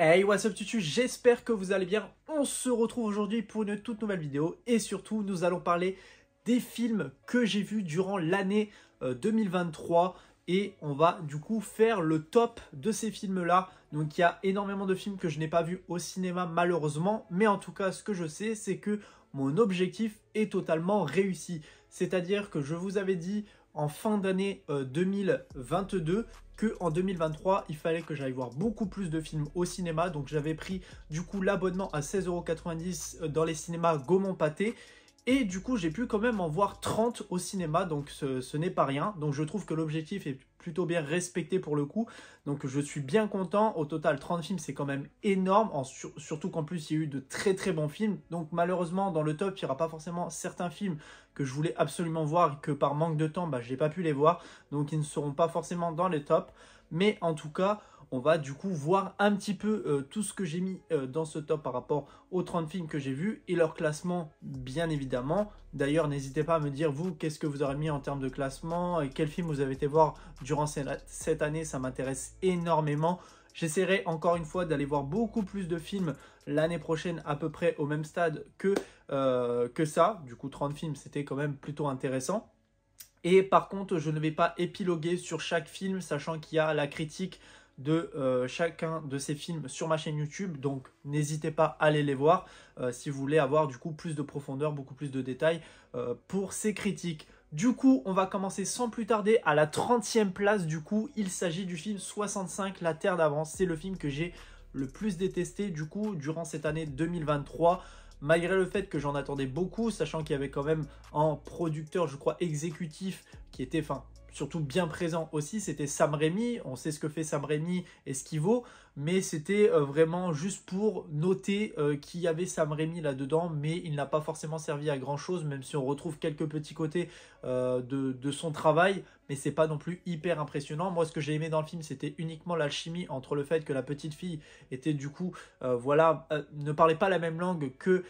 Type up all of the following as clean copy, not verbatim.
Hey, what's up tutu, j'espère que vous allez bien. On se retrouve aujourd'hui pour une toute nouvelle vidéo et surtout nous allons parler des films que j'ai vus durant l'année 2023 et on va du coup faire le top de ces films là. Donc il y a énormément de films que je n'ai pas vus au cinéma malheureusement, mais en tout cas ce que je sais c'est que mon objectif est totalement réussi. C'est-à-dire que je vous avais dit en fin d'année 2022 qu'en 2023 il fallait que j'aille voir beaucoup plus de films au cinéma. Donc j'avais pris du coup l'abonnement à 16,90 € dans les cinémas Gaumont-Pathé. Et du coup, j'ai pu quand même en voir 30 au cinéma, donc ce n'est pas rien. Donc je trouve que l'objectif est plutôt bien respecté pour le coup. Donc je suis bien content. Au total, 30 films, c'est quand même énorme. Surtout qu'en plus, il y a eu de très très bons films. Donc malheureusement, dans le top, il n'y aura pas forcément certains films que je voulais absolument voir et que par manque de temps, je n'ai pas pu les voir. Donc ils ne seront pas forcément dans les tops. Mais en tout cas, on va du coup voir un petit peu tout ce que j'ai mis dans ce top par rapport aux 30 films que j'ai vus et leur classement bien évidemment. D'ailleurs, n'hésitez pas à me dire vous, qu'est-ce que vous aurez mis en termes de classement et quel film vous avez été voir durant cette année, ça m'intéresse énormément. J'essaierai encore une fois d'aller voir beaucoup plus de films l'année prochaine à peu près au même stade que ça. Du coup, 30 films, c'était quand même plutôt intéressant. Et par contre, je ne vais pas épiloguer sur chaque film, sachant qu'il y a la critique de chacun de ces films sur ma chaîne YouTube. Donc, n'hésitez pas à aller les voir si vous voulez avoir du coup plus de profondeur, beaucoup plus de détails pour ces critiques. Du coup, on va commencer sans plus tarder à la 30e place. Du coup, il s'agit du film 65, La Terre d'avance. C'est le film que j'ai le plus détesté du coup durant cette année 2023. Malgré le fait que j'en attendais beaucoup, sachant qu'il y avait quand même un producteur, je crois, exécutif qui était, surtout bien présent aussi, c'était Sam Raimi. On sait ce que fait Sam Raimi et ce qu'il vaut, mais c'était vraiment juste pour noter qu'il y avait Sam Raimi là-dedans, mais il n'a pas forcément servi à grand-chose, même si on retrouve quelques petits côtés de son travail, mais c'est pas non plus hyper impressionnant. Moi, ce que j'ai aimé dans le film, c'était uniquement l'alchimie entre le fait que la petite fille était du coup, ne parlait pas la même langue que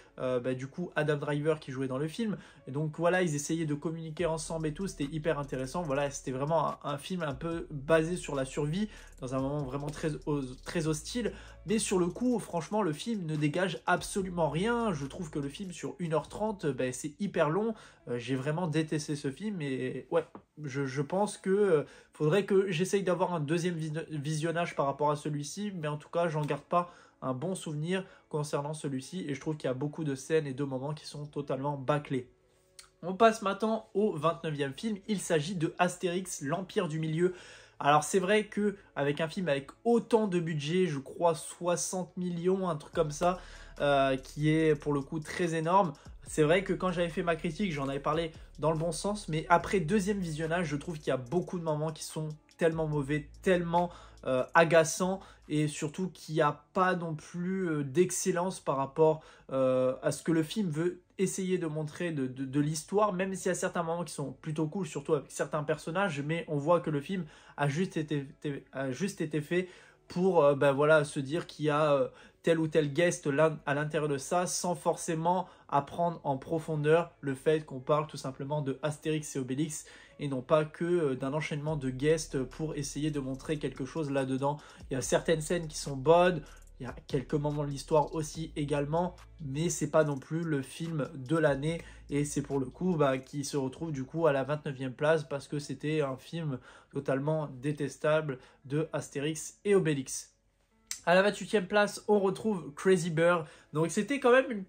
du coup Adam Driver qui jouait dans le film. Et donc voilà, ils essayaient de communiquer ensemble et tout, c'était hyper intéressant. Voilà, c'était vraiment un film un peu basé sur la survie dans un moment vraiment très hostile. Mais sur le coup, franchement, le film ne dégage absolument rien. Je trouve que le film sur 1h30, c'est hyper long. J'ai vraiment détesté ce film et ouais, je pense que faudrait que j'essaye d'avoir un deuxième visionnage par rapport à celui-ci, mais en tout cas, j'en garde pas un bon souvenir concernant celui-ci et je trouve qu'il y a beaucoup de scènes et de moments qui sont totalement bâclés. On passe maintenant au 29e film. Il s'agit de Astérix, l'Empire du Milieu. Alors c'est vrai que avec un film avec autant de budget, je crois 60 millions, un truc comme ça, qui est pour le coup très énorme. C'est vrai que quand j'avais fait ma critique, j'en avais parlé dans le bon sens, mais après deuxième visionnage, je trouve qu'il y a beaucoup de moments qui sont tellement mauvais, tellement agaçants, et surtout qu'il n'y a pas non plus d'excellence par rapport à ce que le film veut essayer de montrer de l'histoire, même s'il y a certains moments qui sont plutôt cool, surtout avec certains personnages, mais on voit que le film a juste été fait pour voilà, se dire qu'il y a tel ou tel guest là à l'intérieur de ça, sans forcément apprendre en profondeur le fait qu'on parle tout simplement de Astérix et Obélix et non pas que d'un enchaînement de guests pour essayer de montrer quelque chose là-dedans. Il y a certaines scènes qui sont bonnes, il y a quelques moments de l'histoire aussi également, mais c'est pas non plus le film de l'année et c'est pour le coup qui se retrouve du coup à la 29e place parce que c'était un film totalement détestable de Astérix et Obélix. À la 28e place, on retrouve Crazy Bird. Donc c'était quand même une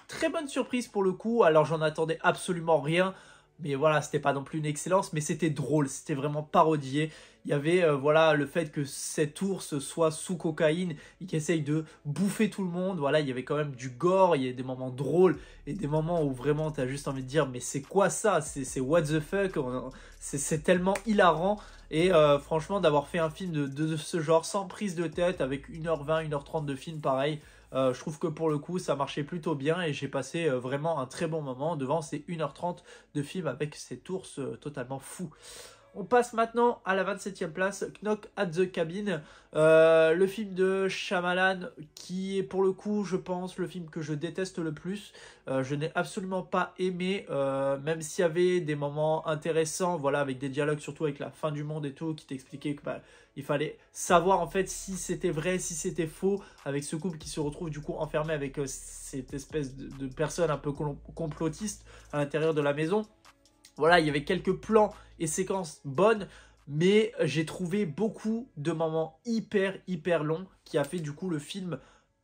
très bonne surprise pour le coup. Alors j'en attendais absolument rien. Mais voilà, c'était pas non plus une excellence, mais c'était drôle, c'était vraiment parodié. Il y avait voilà, le fait que cet ours soit sous cocaïne et qu'il essaye de bouffer tout le monde. Voilà, il y avait quand même du gore, il y a des moments drôles et des moments où vraiment tu as juste envie de dire mais c'est quoi ça? C'est what the fuck? C'est tellement hilarant. Et franchement, d'avoir fait un film de ce genre sans prise de tête avec 1h20, 1h30 de film pareil, je trouve que pour le coup ça marchait plutôt bien et j'ai passé vraiment un très bon moment devant ces 1h30 de film avec cet ours totalement fou. On passe maintenant à la 27e place, Knock at the Cabin, le film de Shyamalan qui est pour le coup, je pense, le film que je déteste le plus. Je n'ai absolument pas aimé, même s'il y avait des moments intéressants, voilà, avec des dialogues, surtout avec la fin du monde et tout, qui t'expliquaient que il fallait savoir en fait si c'était vrai, si c'était faux, avec ce couple qui se retrouve du coup enfermé avec cette espèce de personne un peu complotiste à l'intérieur de la maison. Voilà, il y avait quelques plans et séquences bonnes, mais j'ai trouvé beaucoup de moments hyper longs qui a fait du coup le film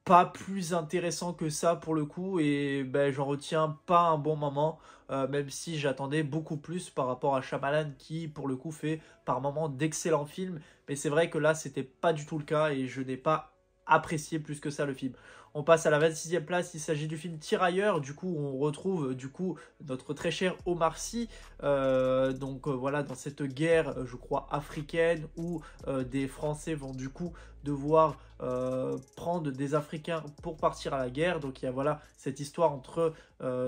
pas plus intéressant que ça pour le coup, et ben, j'en retiens pas un bon moment, même si j'attendais beaucoup plus par rapport à Shyamalan qui pour le coup fait par moments d'excellents films, mais c'est vrai que là c'était pas du tout le cas et je n'ai pas apprécié plus que ça le film. On passe à la 26e place, il s'agit du film Tirailleurs, du coup on retrouve du coup notre très cher Omar Sy, voilà, dans cette guerre je crois africaine où des Français vont du coup devoir prendre des Africains pour partir à la guerre. Donc il y a voilà cette histoire entre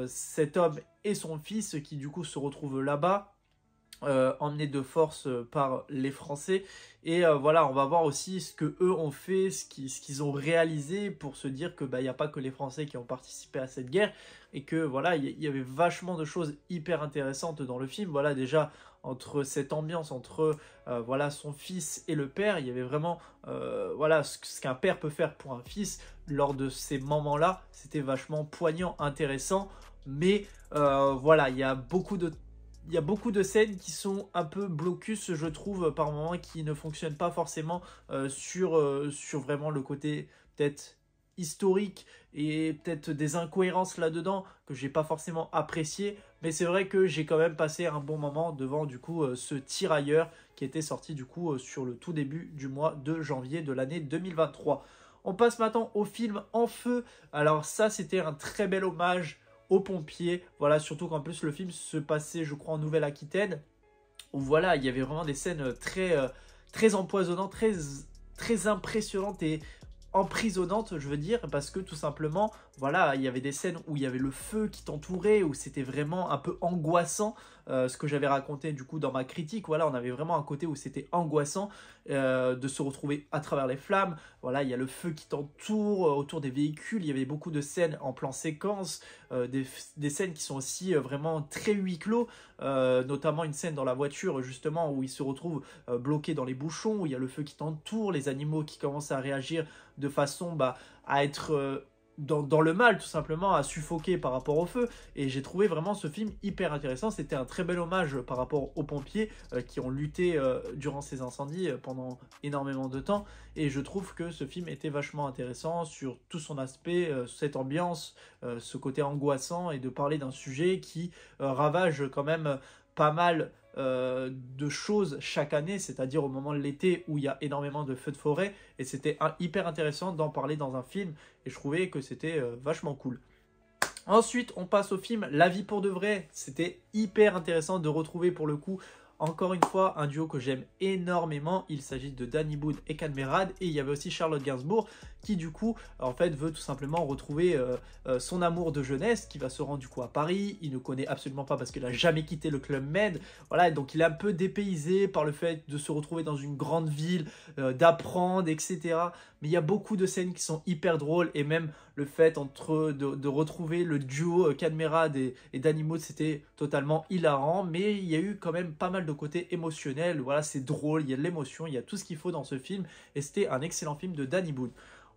cet homme et son fils qui du coup se retrouvent là-bas. Emmenés de force par les Français, et voilà, on va voir aussi ce que eux ont fait, ce qu'ils ont réalisé pour se dire que il n'y a pas que les Français qui ont participé à cette guerre, et que voilà, il y avait vachement de choses hyper intéressantes dans le film. Voilà, déjà entre cette ambiance entre voilà son fils et le père, il y avait vraiment voilà ce qu'un père peut faire pour un fils lors de ces moments-là. C'était vachement poignant, intéressant, mais voilà, il y a beaucoup de scènes qui sont un peu blocus, je trouve, par moments, qui ne fonctionnent pas forcément sur vraiment le côté peut-être historique, et peut-être des incohérences là-dedans que j'ai pas forcément apprécié. Mais c'est vrai que j'ai quand même passé un bon moment devant du coup ce Tirailleurs qui était sorti du coup sur le tout début du mois de janvier de l'année 2023. On passe maintenant au film En Feu. Alors ça, c'était un très bel hommage aux pompiers, voilà, surtout qu'en plus le film se passait je crois en Nouvelle-Aquitaine, où voilà, il y avait vraiment des scènes très empoisonnantes, très impressionnantes et emprisonnantes, je veux dire, parce que tout simplement, voilà, il y avait des scènes où il y avait le feu qui t'entourait, où c'était vraiment un peu angoissant, ce que j'avais raconté du coup dans ma critique. Voilà, on avait vraiment un côté où c'était angoissant de se retrouver à travers les flammes. Voilà, il y a le feu qui t'entoure, autour des véhicules, il y avait beaucoup de scènes en plan séquence, des scènes qui sont aussi vraiment très huis clos, notamment une scène dans la voiture justement où il se retrouve bloqué dans les bouchons, où il y a le feu qui t'entoure, les animaux qui commencent à réagir de façon à être dans le mal tout simplement, à suffoquer par rapport au feu. Et j'ai trouvé vraiment ce film hyper intéressant. C'était un très bel hommage par rapport aux pompiers qui ont lutté durant ces incendies pendant énormément de temps, et je trouve que ce film était vachement intéressant sur tout son aspect, cette ambiance, ce côté angoissant, et de parler d'un sujet qui ravage quand même pas mal de choses chaque année, c'est-à-dire au moment de l'été où il y a énormément de feux de forêt, et c'était hyper intéressant d'en parler dans un film, et je trouvais que c'était vachement cool. Ensuite, on passe au film La vie pour de vrai. C'était hyper intéressant de retrouver pour le coup, encore une fois, un duo que j'aime énormément. Il s'agit de Danny Boone et Kad Merad, et il y avait aussi Charlotte Gainsbourg qui du coup en fait veut tout simplement retrouver son amour de jeunesse, qui va se rendre du coup à Paris. Il ne connaît absolument pas parce qu'il n'a jamais quitté le Club Med, voilà, donc il est un peu dépaysé par le fait de se retrouver dans une grande ville, d'apprendre, etc. Mais il y a beaucoup de scènes qui sont hyper drôles, et même le fait de retrouver le duo Kad Merad et Danny Boone, c'était totalement hilarant. Mais il y a eu quand même pas mal de côtés émotionnels, voilà, c'est drôle, il y a de l'émotion, il y a tout ce qu'il faut dans ce film, et c'était un excellent film de Danny Boone.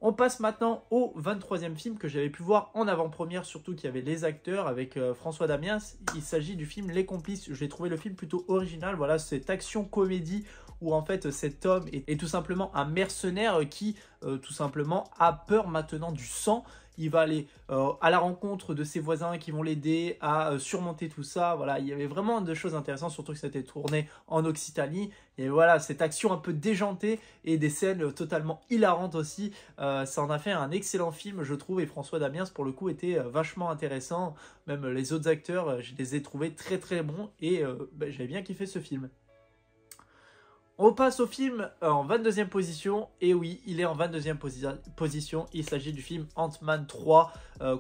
On passe maintenant au 23e film que j'avais pu voir en avant-première, surtout qu'il y avait les acteurs avec François Damiens. Il s'agit du film Les Complices. J'ai trouvé le film plutôt original, voilà, cette action-comédie où en fait cet homme est tout simplement un mercenaire qui tout simplement a peur maintenant du sang. Il va aller à la rencontre de ses voisins qui vont l'aider à surmonter tout ça. Voilà, il y avait vraiment des choses intéressantes, surtout que c'était tourné en Occitanie. Et voilà, cette action un peu déjantée et des scènes totalement hilarantes aussi. Ça en a fait un excellent film, je trouve. Et François Damiens, pour le coup, était vachement intéressant. Même les autres acteurs, je les ai trouvés très bons. Et j'avais bien kiffé ce film. On passe au film en 22e position, et oui, il est en 22e position, il s'agit du film Ant-Man 3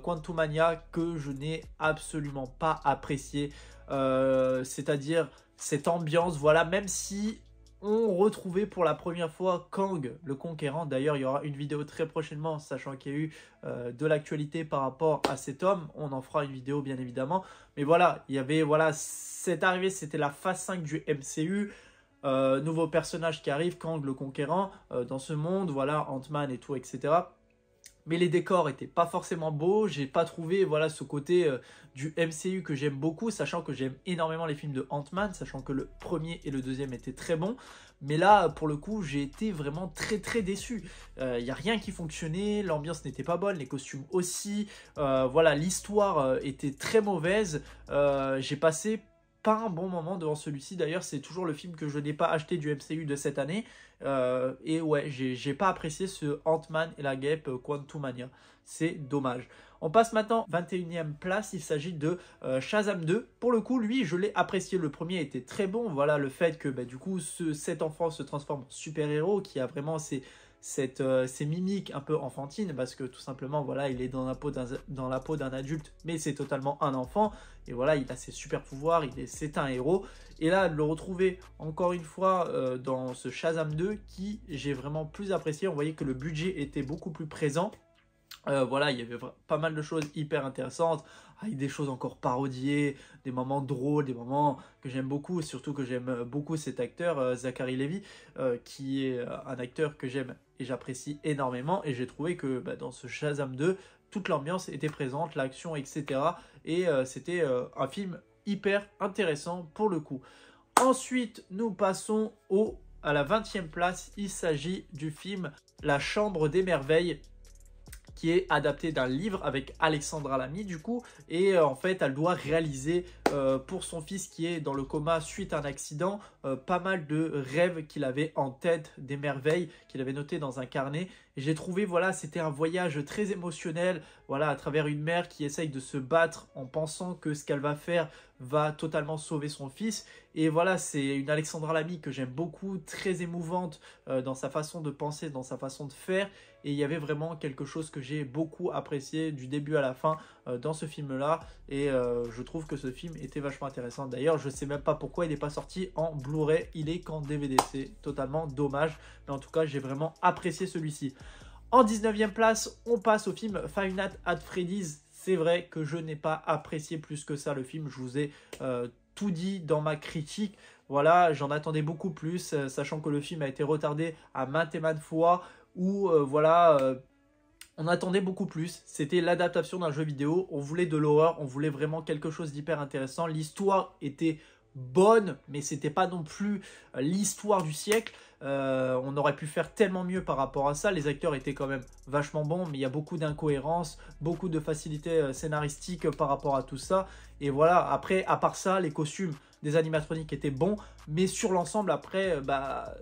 Quantumania, que je n'ai absolument pas apprécié, c'est-à-dire cette ambiance, voilà, même si on retrouvait pour la première fois Kang le Conquérant. D'ailleurs, il y aura une vidéo très prochainement, sachant qu'il y a eu de l'actualité par rapport à cet homme. On en fera une vidéo, bien évidemment. Mais voilà, il y avait, voilà, cette arrivée, c'était la phase 5 du MCU. Nouveau personnage qui arrive, Kang le Conquérant, dans ce monde, voilà, Ant-Man et tout, etc. Mais les décors étaient pas forcément beaux, j'ai pas trouvé voilà ce côté du MCU que j'aime beaucoup, sachant que j'aime énormément les films de Ant-Man, sachant que le premier et le deuxième étaient très bons. Mais là, pour le coup, j'ai été vraiment très déçu. Il n'y a rien qui fonctionnait, l'ambiance n'était pas bonne, les costumes aussi. Voilà, l'histoire était très mauvaise. J'ai passé pas un bon moment devant celui-ci. D'ailleurs, c'est toujours le film que je n'ai pas acheté du MCU de cette année. Et ouais, j'ai pas apprécié ce Ant-Man et la Guêpe Quantumania. C'est dommage. On passe maintenant 21e place. Il s'agit de Shazam 2. Pour le coup, lui, je l'ai apprécié. Le premier était très bon. Voilà, le fait que du coup, cet enfant se transforme en super-héros, qui a vraiment ces mimiques un peu enfantines, parce que tout simplement, voilà, il est dans la peau d'un adulte, mais c'est totalement un enfant. Et voilà, il a ses super pouvoirs, c'est un héros. Et là, de le retrouver encore une fois dans ce Shazam 2, qui j'ai vraiment plus apprécié. On voyait que le budget était beaucoup plus présent. Voilà, il y avait pas mal de choses hyper intéressantes, avec des choses encore parodiées, des moments drôles, des moments que j'aime beaucoup, surtout que j'aime beaucoup cet acteur, Zachary Levi, qui est un acteur que j'aime et j'apprécie énormément. Et j'ai trouvé que dans ce Shazam 2, toute l'ambiance était présente, l'action, etc. Et c'était un film hyper intéressant pour le coup. Ensuite, nous passons à la 20e place. Il s'agit du film La Chambre des Merveilles, qui est adapté d'un livre avec Alexandra Lamy du coup, et en fait elle doit réaliser pour son fils qui est dans le coma suite à un accident pas mal de rêves qu'il avait en tête, des merveilles qu'il avait notées dans un carnet. Et j'ai trouvé, voilà, c'était un voyage très émotionnel, voilà, à travers une mère qui essaye de se battre en pensant que ce qu'elle va faire va totalement sauver son fils. Et voilà, c'est une Alexandra Lamy que j'aime beaucoup, très émouvante dans sa façon de penser, dans sa façon de faire. Et il y avait vraiment quelque chose que j'ai beaucoup apprécié du début à la fin dans ce film-là. Et je trouve que ce film était vachement intéressant. D'ailleurs, je ne sais même pas pourquoi il n'est pas sorti en Blu-ray, il est qu'en DVD. C'est totalement dommage. Mais en tout cas, j'ai vraiment apprécié celui-ci. En 19e place, on passe au film Five Nights at Freddy's. C'est vrai que je n'ai pas apprécié plus que ça le film. Je vous ai tout dit dans ma critique. Voilà, j'en attendais beaucoup plus, sachant que le film a été retardé à maintes et maintes fois. Où voilà, on attendait beaucoup plus. C'était l'adaptation d'un jeu vidéo. On voulait de l'horreur, on voulait vraiment quelque chose d'hyper intéressant. L'histoire était bonne, mais c'était pas non plus l'histoire du siècle. On aurait pu faire tellement mieux par rapport à ça. Les acteurs étaient quand même vachement bons, mais il y a beaucoup d'incohérences, beaucoup de facilité scénaristique par rapport à tout ça. Et voilà, après, à part ça, les costumes des animatroniques étaient bons, mais sur l'ensemble, après,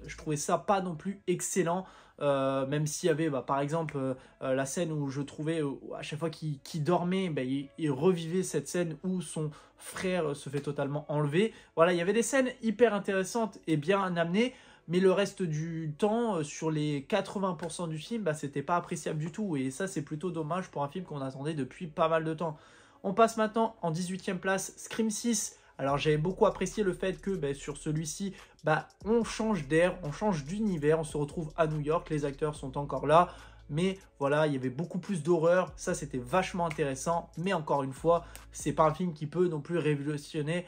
je trouvais ça pas non plus excellent. Même s'il y avait par exemple la scène où je trouvais à chaque fois qu'il dormait, il revivait cette scène où son frère se fait totalement enlever. Voilà, il y avait des scènes hyper intéressantes et bien amenées, mais le reste du temps, sur les 80% du film, c'était pas appréciable du tout. Et ça, c'est plutôt dommage pour un film qu'on attendait depuis pas mal de temps. On passe maintenant en 18e place, Scream 6. Alors j'avais beaucoup apprécié le fait que sur celui-ci, on change d'air, on change d'univers, on se retrouve à New York, les acteurs sont encore là. Mais voilà, il y avait beaucoup plus d'horreur, ça c'était vachement intéressant. Mais encore une fois, c'est pas un film qui peut non plus révolutionner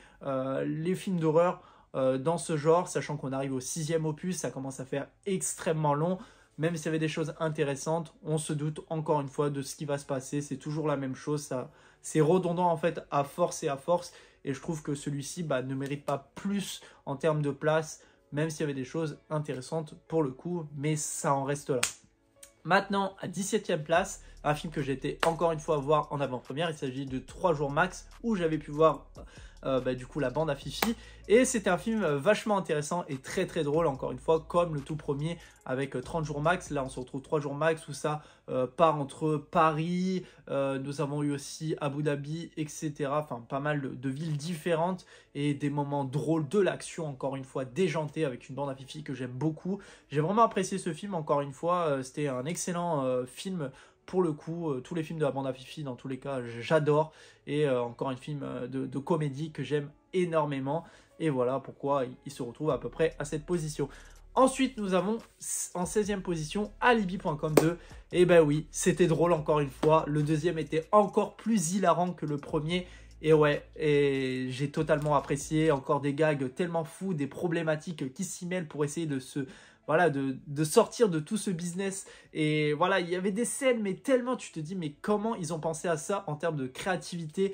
les films d'horreur dans ce genre. Sachant qu'on arrive au 6e opus, ça commence à faire extrêmement long. Même s'il y avait des choses intéressantes, on se doute encore une fois de ce qui va se passer. C'est toujours la même chose, c'est redondant en fait à force et à force. Et je trouve que celui-ci ne mérite pas plus en termes de place, même s'il y avait des choses intéressantes pour le coup, mais ça en reste là. Maintenant, à 17e place, un film que j'ai été encore une fois voir en avant-première. Il s'agit de 3 jours max, où j'avais pu voir du coup la bande à Fifi. Et c'était un film vachement intéressant et très drôle, encore une fois, comme le tout premier avec 30 jours max. Là, on se retrouve 3 jours max où ça part entre Paris, nous avons eu aussi Abu Dhabi, etc. Enfin, pas mal de villes différentes et des moments drôles, de l'action, encore une fois, déjanté avec une bande à Fifi que j'aime beaucoup. J'ai vraiment apprécié ce film, encore une fois. C'était un excellent film. Pour le coup, tous les films de la bande à Fifi, dans tous les cas, j'adore. Et encore un film de comédie que j'aime énormément. et voilà pourquoi il se retrouve à peu près à cette position. Ensuite, nous avons en 16e position Alibi.com 2. Et ben oui, c'était drôle encore une fois. Le deuxième était encore plus hilarant que le premier. Et ouais, et j'ai totalement apprécié. Encore des gags tellement fous, des problématiques qui s'y mêlent pour essayer de voilà, de sortir de tout ce business. Et voilà, il y avait des scènes, mais tellement tu te dis, mais comment ils ont pensé à ça en termes de créativité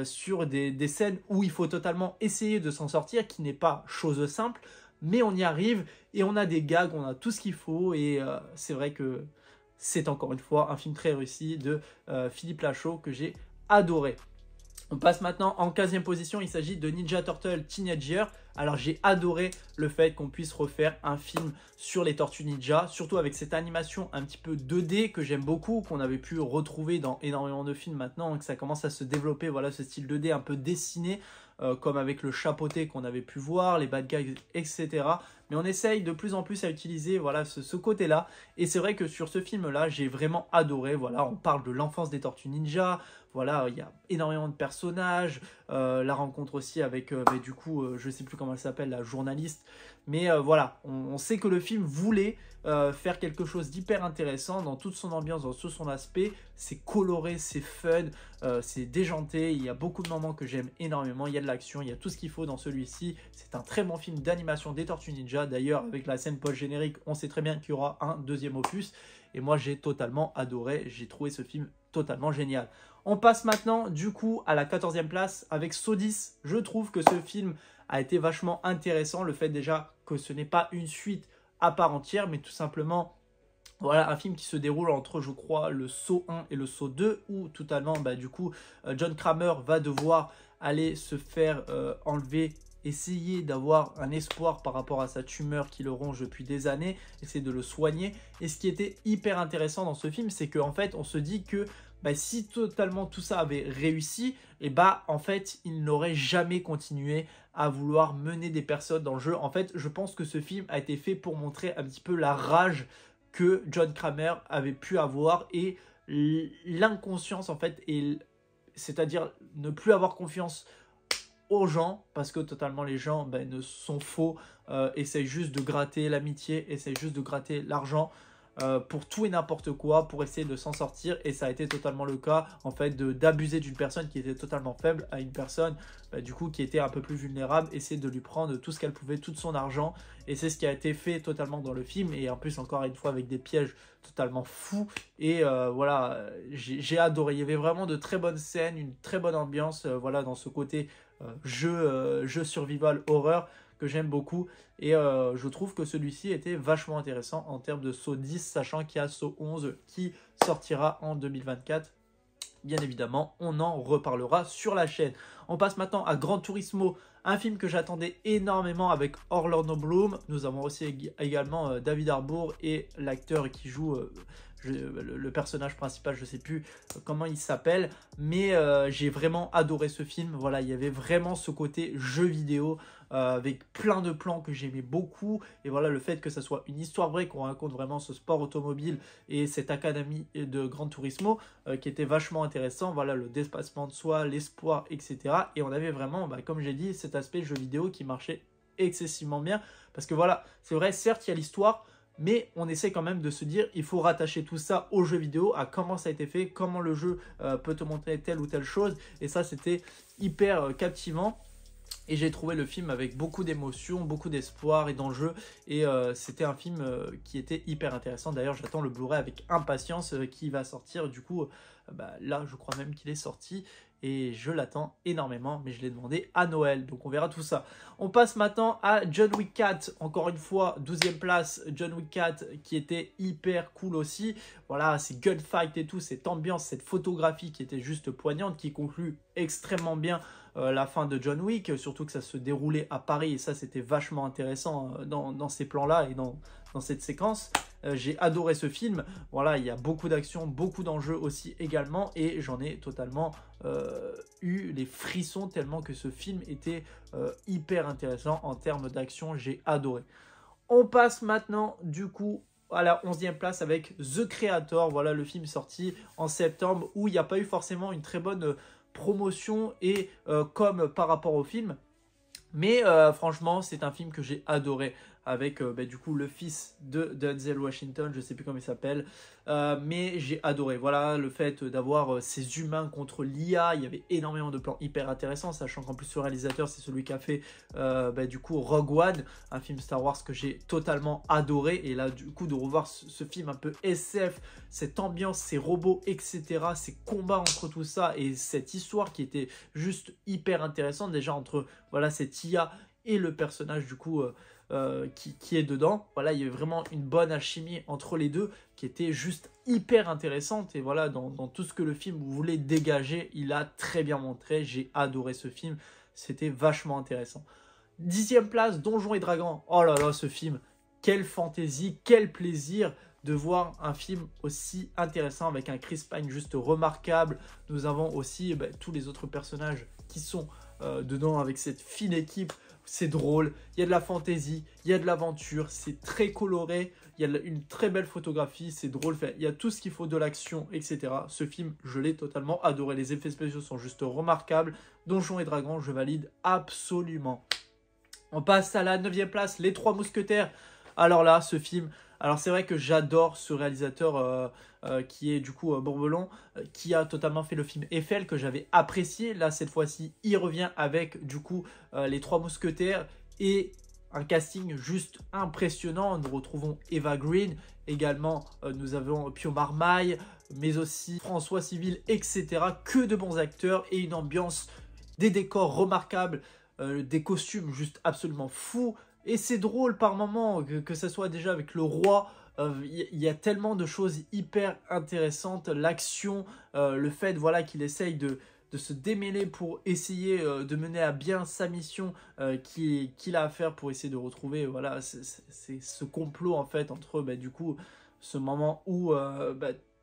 sur des scènes où il faut totalement essayer de s'en sortir, qui n'est pas chose simple. Mais on y arrive et on a des gags, on a tout ce qu'il faut. Et c'est vrai que c'est encore une fois un film très réussi de Philippe Lachaud que j'ai adoré. On passe maintenant en 15e position, il s'agit de Ninja Turtle Teenage Year. Alors j'ai adoré le fait qu'on puisse refaire un film sur les Tortues Ninja, surtout avec cette animation un petit peu 2D que j'aime beaucoup, qu'on avait pu retrouver dans énormément de films maintenant, que ça commence à se développer, voilà ce style 2D un peu dessiné, comme avec le chapeauté qu'on avait pu voir, les bad guys, etc. Mais on essaye de plus en plus à utiliser voilà, ce côté-là. Et c'est vrai que sur ce film-là, j'ai vraiment adoré. Voilà, on parle de l'enfance des Tortues Ninja. Voilà, il y a énormément de personnages. La rencontre aussi avec, du coup, je ne sais plus comment elle s'appelle, la journaliste. Mais voilà, on sait que le film voulait faire quelque chose d'hyper intéressant dans toute son ambiance, dans tout son aspect. C'est coloré, c'est fun, c'est déjanté. Il y a beaucoup de moments que j'aime énormément. Il y a de l'action, il y a tout ce qu'il faut dans celui-ci. C'est un très bon film d'animation des Tortues Ninja. D'ailleurs, avec la scène post-générique, on sait très bien qu'il y aura un deuxième opus. Et moi, j'ai totalement adoré. J'ai trouvé ce film totalement génial. On passe maintenant, du coup, à la 14e place avec Saw 10. Je trouve que ce film a été vachement intéressant. Le fait déjà que ce n'est pas une suite à part entière, mais tout simplement, voilà, un film qui se déroule entre, je crois, le Saw 1 et le Saw 2, où totalement, du coup, John Kramer va devoir aller se faire enlever, essayer d'avoir un espoir par rapport à sa tumeur qui le ronge depuis des années, essayer de le soigner. Et ce qui était hyper intéressant dans ce film, c'est qu'en fait, on se dit que si totalement tout ça avait réussi, et en fait, il n'aurait jamais continué à vouloir mener des personnes dans le jeu. En fait, je pense que ce film a été fait pour montrer un petit peu la rage que John Kramer avait pu avoir et l'inconscience, en fait, c'est-à-dire ne plus avoir confiance aux gens, parce que totalement les gens ne sont faux, essayent juste de gratter l'amitié, essayent juste de gratter l'argent, pour tout et n'importe quoi, pour essayer de s'en sortir. Et ça a été totalement le cas en fait d'abuser d'une personne qui était totalement faible à une personne du coup qui était un peu plus vulnérable, essayer de lui prendre tout ce qu'elle pouvait, tout son argent. Et c'est ce qui a été fait totalement dans le film, et en plus encore une fois avec des pièges totalement fous. Et voilà, j'ai adoré. Il y avait vraiment de très bonnes scènes, une très bonne ambiance, voilà, dans ce côté jeu survival horreur que j'aime beaucoup. Et je trouve que celui-ci était vachement intéressant en termes de Saw 10, sachant qu'il y a Saw 11 qui sortira en 2024. Bien évidemment, on en reparlera sur la chaîne. On passe maintenant à Gran Turismo, un film que j'attendais énormément avec Orlando Bloom. Nous avons aussi également David Harbour et l'acteur qui joue le personnage principal, je ne sais plus comment il s'appelle. Mais j'ai vraiment adoré ce film. Voilà, il y avait vraiment ce côté jeu vidéo avec plein de plans que j'aimais beaucoup. Et voilà, le fait que ça soit une histoire vraie, qu'on raconte vraiment ce sport automobile et cette académie de Gran Turismo qui était vachement intéressant. Voilà, le dépassement de soi, l'espoir, etc. Et on avait vraiment, comme j'ai dit, cet aspect jeu vidéo qui marchait excessivement bien. Parce que voilà, c'est vrai, certes, il y a l'histoire, mais on essaie quand même de se dire, il faut rattacher tout ça au jeu vidéo, à comment ça a été fait, comment le jeu peut te montrer telle ou telle chose. Et ça, c'était hyper captivant. Et j'ai trouvé le film avec beaucoup d'émotion, beaucoup d'espoir et d'enjeu. Et c'était un film qui était hyper intéressant. D'ailleurs, j'attends le Blu-ray avec impatience qui va sortir. Du coup, là, je crois même qu'il est sorti. Et je l'attends énormément, mais je l'ai demandé à Noël. Donc on verra tout ça. On passe maintenant à John Wick 4. Encore une fois, 12e place, John Wick 4 qui était hyper cool aussi. Voilà, ces gunfights et tout, cette ambiance, cette photographie qui était juste poignante, qui conclut extrêmement bien la fin de John Wick. Surtout que ça se déroulait à Paris et ça c'était vachement intéressant dans ces plans-là et dans cette séquence. J'ai adoré ce film. Voilà, il y a beaucoup d'action, beaucoup d'enjeux aussi également. Et j'en ai totalement eu les frissons tellement que ce film était hyper intéressant en termes d'action. J'ai adoré. On passe maintenant du coup à la 11e place avec The Creator. Voilà le film sorti en septembre où il n'y a pas eu forcément une très bonne promotion et comme par rapport au film. Mais franchement, c'est un film que j'ai adoré avec du coup le fils de Denzel Washington, je sais plus comment il s'appelle, mais j'ai adoré. Voilà, le fait d'avoir ces humains contre l'IA, il y avait énormément de plans hyper intéressants, sachant qu'en plus le réalisateur c'est celui qui a fait du coup Rogue One, un film Star Wars que j'ai totalement adoré. Et là du coup de revoir ce film un peu SF, cette ambiance, ces robots, etc., ces combats entre tout ça et cette histoire qui était juste hyper intéressante déjà entre voilà cette IA et le personnage du coup qui est dedans. Voilà, il y avait vraiment une bonne alchimie entre les deux qui était juste hyper intéressante. Et voilà, dans tout ce que le film voulait dégager, il a très bien montré. J'ai adoré ce film, c'était vachement intéressant. 10e place, Donjons et Dragons. Oh là là, ce film, quelle fantaisie, quel plaisir de voir un film aussi intéressant avec un Chris Pine juste remarquable. Nous avons aussi tous les autres personnages qui sont dedans avec cette fine équipe. C'est drôle, il y a de la fantaisie, il y a de l'aventure, c'est très coloré, il y a une très belle photographie, c'est drôle, il y a tout ce qu'il faut de l'action, etc. Ce film, je l'ai totalement adoré, les effets spéciaux sont juste remarquables. Donjons et Dragons, je valide absolument. On passe à la 9e place, Les Trois Mousquetaires. Alors là, ce film, alors c'est vrai que j'adore ce réalisateur qui est du coup Bourbelon, qui a totalement fait le film Eiffel que j'avais apprécié. Là, cette fois-ci, il revient avec du coup Les Trois Mousquetaires et un casting juste impressionnant. Nous retrouvons Eva Green, également nous avons Pio Marmaille, mais aussi François Civil, etc. Que de bons acteurs et une ambiance, des décors remarquables, des costumes juste absolument fous. Et c'est drôle par moments, que ce soit déjà avec le roi, il y a tellement de choses hyper intéressantes. L'action, le fait voilà, qu'il essaye de se démêler pour essayer de mener à bien sa mission qu'il a à faire pour essayer de retrouver voilà, c'est ce complot en fait entre du coup ce moment où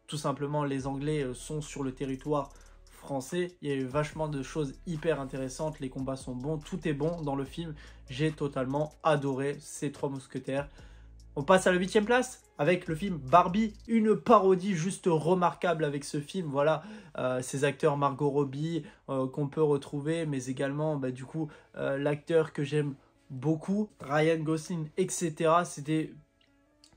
tout simplement les Anglais sont sur le territoire français. Il y a eu vachement de choses hyper intéressantes, les combats sont bons, tout est bon dans le film. J'ai totalement adoré ces Trois Mousquetaires. On passe à la 8e place avec le film Barbie, une parodie juste remarquable avec ce film. Voilà, ces acteurs Margot Robbie qu'on peut retrouver, mais également du coup l'acteur que j'aime beaucoup, Ryan Gosling, etc. C'était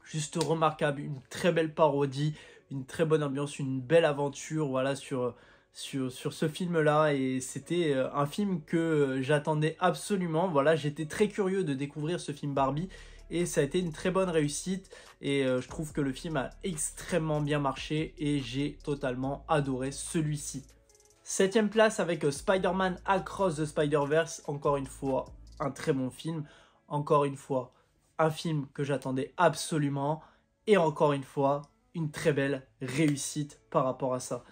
juste remarquable, une très belle parodie, une très bonne ambiance, une belle aventure voilà, sur ce film-là. Et c'était un film que j'attendais absolument. Voilà, j'étais très curieux de découvrir ce film Barbie. Et ça a été une très bonne réussite. Et je trouve que le film a extrêmement bien marché. Et j'ai totalement adoré celui-ci. 7e place avec Spider-Man Across the Spider-Verse. Encore une fois, un très bon film. Encore une fois, un film que j'attendais absolument. Et encore une fois, une très belle réussite par rapport à ça.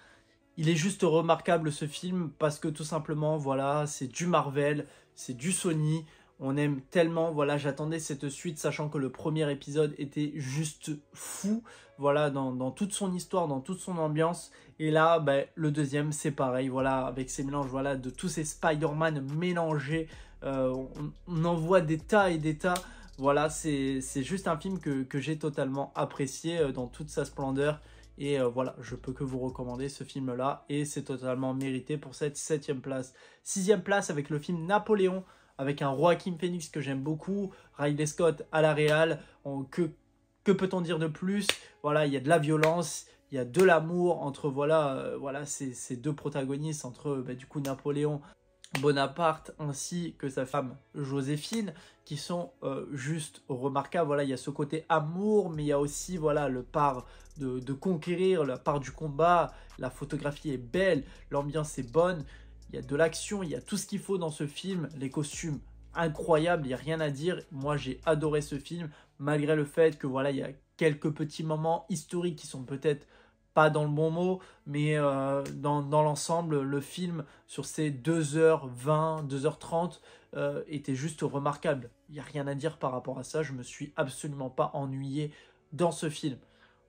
Il est juste remarquable ce film parce que tout simplement, voilà, c'est du Marvel, c'est du Sony. On aime tellement, voilà, j'attendais cette suite sachant que le premier épisode était juste fou, voilà, dans toute son histoire, dans toute son ambiance. Et là, le deuxième, c'est pareil, voilà, avec ces mélanges, voilà, de tous ces Spider-Man mélangés. On en voit des tas et des tas. Voilà, c'est juste un film que j'ai totalement apprécié dans toute sa splendeur. Et voilà, je peux que vous recommander ce film-là. Et c'est totalement mérité pour cette 7e place. 6e place avec le film Napoléon, avec un Joaquin Phoenix que j'aime beaucoup. Ridley Scott à la réal. Que peut-on dire de plus? Voilà, il y a de la violence, il y a de l'amour entre voilà, ces deux protagonistes, entre du coup Napoléon Bonaparte ainsi que sa femme Joséphine, qui sont juste remarquables. Voilà, il y a ce côté amour, mais il y a aussi voilà, le part de conquérir, la part du combat. La photographie est belle, l'ambiance est bonne, il y a de l'action, il y a tout ce qu'il faut dans ce film. Les costumes incroyables, il n'y a rien à dire. Moi, j'ai adoré ce film, malgré le fait que voilà, il y a quelques petits moments historiques qui sont peut-être pas dans le bon mot, mais dans l'ensemble, le film, sur ces 2h20, 2h30, était juste remarquable. Il n'y a rien à dire par rapport à ça, je me suis absolument pas ennuyé dans ce film.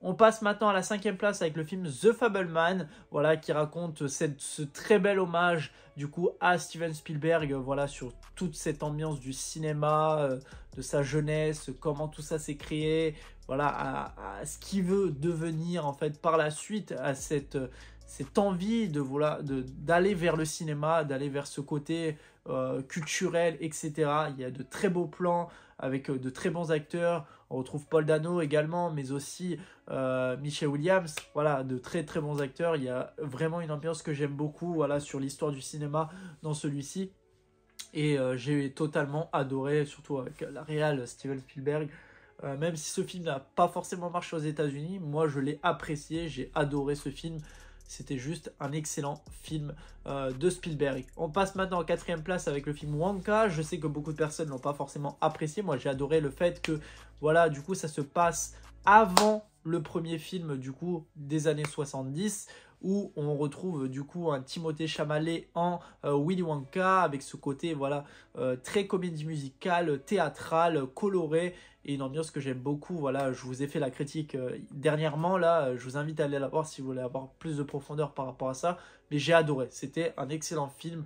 On passe maintenant à la 5e place avec le film The Fabelman, voilà, qui raconte ce très bel hommage du coup à Steven Spielberg, voilà, sur toute cette ambiance du cinéma, de sa jeunesse, comment tout ça s'est créé, voilà, à ce qu'il veut devenir en fait par la suite, à cette cette envie d'aller vers le cinéma, d'aller vers ce côté culturel, etc. Il y a de très beaux plans avec de très bons acteurs. On retrouve Paul Dano également, mais aussi Michelle Williams. Voilà, de très très bons acteurs. Il y a vraiment une ambiance que j'aime beaucoup, voilà, sur l'histoire du cinéma dans celui-ci. Et j'ai totalement adoré, surtout avec la réal Steven Spielberg. Même si ce film n'a pas forcément marché aux États-Unis, moi je l'ai apprécié, j'ai adoré ce film. C'était juste un excellent film de Spielberg. On passe maintenant en 4e place avec le film Wonka. Je sais que beaucoup de personnes ne l'ont pas forcément apprécié. Moi j'ai adoré le fait que, voilà, du coup ça se passe avant le premier film du coup des années 70, où on retrouve du coup un Timothée Chalamet en Willy Wonka, avec ce côté, voilà, très comédie musicale, théâtrale, colorée, et une ambiance que j'aime beaucoup. Voilà, je vous ai fait la critique dernièrement, là, je vous invite à aller la voir si vous voulez avoir plus de profondeur par rapport à ça, mais j'ai adoré, c'était un excellent film.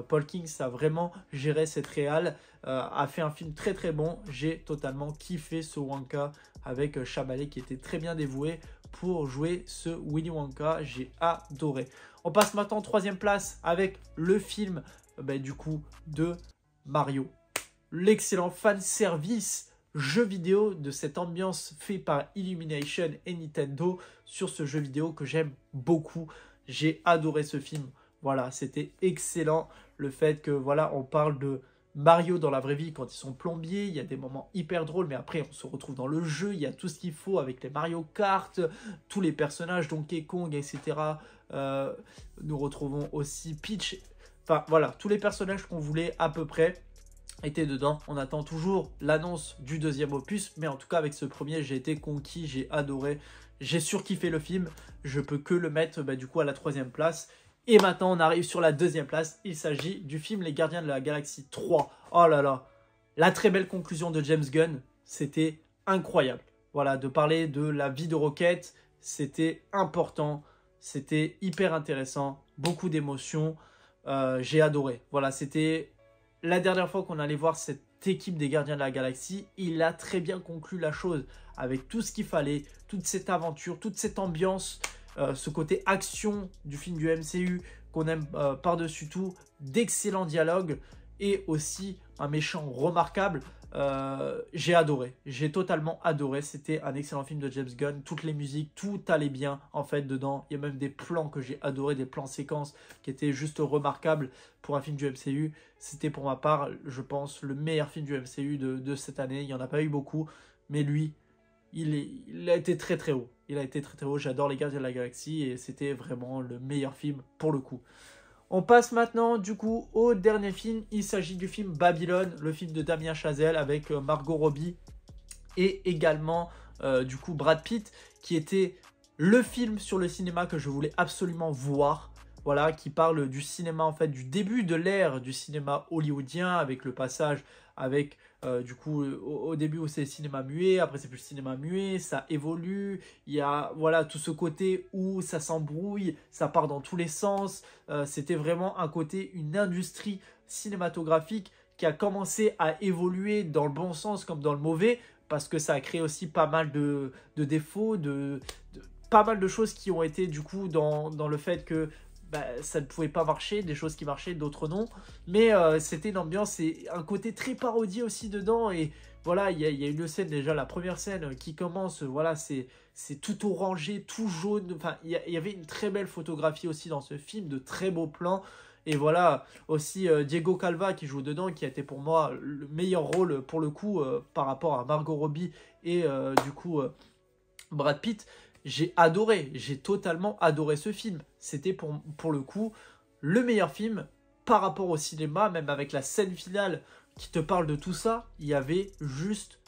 Paul Kings a vraiment géré cette réal, a fait un film très très bon. J'ai totalement kiffé ce Wonka avec Chalamet qui était très bien dévoué pour jouer ce Willy Wonka. J'ai adoré. On passe maintenant en 3e place avec le film du coup de Mario. L'excellent fan service jeu vidéo de cette ambiance fait par Illumination et Nintendo sur ce jeu vidéo que j'aime beaucoup. J'ai adoré ce film. Voilà, c'était excellent. Le fait que, voilà, on parle de Mario dans la vraie vie quand ils sont plombiers, il y a des moments hyper drôles, mais après on se retrouve dans le jeu, il y a tout ce qu'il faut avec les Mario Kart, tous les personnages, Donkey Kong, etc. Nous retrouvons aussi Peach, enfin voilà, tous les personnages qu'on voulait à peu près étaient dedans. On attend toujours l'annonce du 2e opus, mais en tout cas avec ce premier, j'ai été conquis, j'ai adoré, j'ai surkiffé le film, je peux que le mettre du coup à la 3e place. Et maintenant, on arrive sur la 2e place. Il s'agit du film Les Gardiens de la Galaxie 3. Oh là là, la très belle conclusion de James Gunn, c'était incroyable. Voilà, de parler de la vie de Rocket, c'était important, c'était hyper intéressant, beaucoup d'émotions. J'ai adoré. Voilà, c'était la dernière fois qu'on allait voir cette équipe des Gardiens de la Galaxie. Il a très bien conclu la chose avec tout ce qu'il fallait, toute cette aventure, toute cette ambiance. Ce côté action du film du MCU qu'on aime par-dessus tout, d'excellents dialogues et aussi un méchant remarquable. J'ai adoré, j'ai totalement adoré. C'était un excellent film de James Gunn, toutes les musiques, tout allait bien en fait dedans. Il y a même des plans que j'ai adoré, des plans séquences qui étaient juste remarquables pour un film du MCU. C'était pour ma part, je pense, le meilleur film du MCU de cette année. Il n'y en a pas eu beaucoup, mais lui, il a été très très haut. Il a été très très haut. J'adore Les Gardiens de la Galaxie et c'était vraiment le meilleur film pour le coup. On passe maintenant du coup au dernier film. Il s'agit du film Babylone, le film de Damien Chazelle avec Margot Robbie et également du coup Brad Pitt, qui était le film sur le cinéma que je voulais absolument voir. Voilà, qui parle du cinéma en fait, du début de l'ère du cinéma hollywoodien avec le passage avec du coup au début où c'est le cinéma muet, après c'est plus le cinéma muet, ça évolue, il y a voilà tout ce côté où ça s'embrouille, ça part dans tous les sens. C'était vraiment un côté, une industrie cinématographique qui a commencé à évoluer dans le bon sens comme dans le mauvais, parce que ça a créé aussi pas mal de défauts, pas mal de choses qui ont été du coup dans le fait que ça ne pouvait pas marcher, des choses qui marchaient, d'autres non. Mais c'était une ambiance et un côté très parodié aussi dedans. Et voilà, il y a une scène déjà, la première scène qui commence, voilà, c'est tout orangé, tout jaune. Enfin, il y avait une très belle photographie aussi dans ce film, de très beaux plans. Et voilà, aussi Diego Calva qui joue dedans, qui a été pour moi le meilleur rôle pour le coup par rapport à Margot Robbie et du coup Brad Pitt. J'ai adoré, j'ai totalement adoré ce film. C'était pour le coup le meilleur film par rapport au cinéma, même avec la scène finale qui te parle de tout ça. Il y avait juste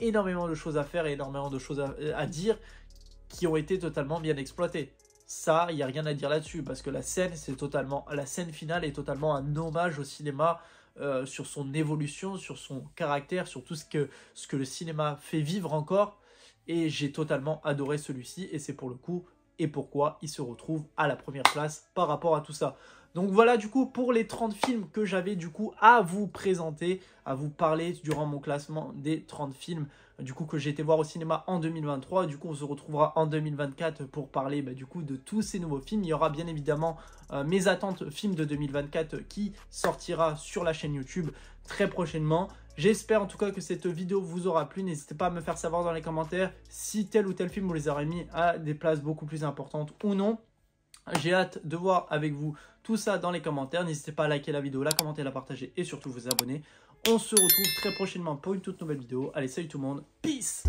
énormément de choses à faire et énormément de choses à dire qui ont été totalement bien exploitées. Ça, il n'y a rien à dire là-dessus parce que la scène finale est totalement un hommage au cinéma sur son évolution, sur son caractère, sur tout ce que le cinéma fait vivre encore. Et j'ai totalement adoré celui-ci et c'est pour le coup et pourquoi il se retrouve à la première place par rapport à tout ça. Donc voilà du coup pour les 30 films que j'avais du coup à vous présenter, à vous parler durant mon classement des 30 films du coup que j'ai été voir au cinéma en 2023. Du coup on se retrouvera en 2024 pour parler du coup de tous ces nouveaux films. Il y aura bien évidemment mes attentes films de 2024 qui sortira sur la chaîne YouTube très prochainement. J'espère en tout cas que cette vidéo vous aura plu. N'hésitez pas à me faire savoir dans les commentaires si tel ou tel film vous les aurez mis à des places beaucoup plus importantes ou non. J'ai hâte de voir avec vous tout ça dans les commentaires. N'hésitez pas à liker la vidéo, la commenter, la partager et surtout vous abonner. On se retrouve très prochainement pour une toute nouvelle vidéo. Allez, salut tout le monde. Peace!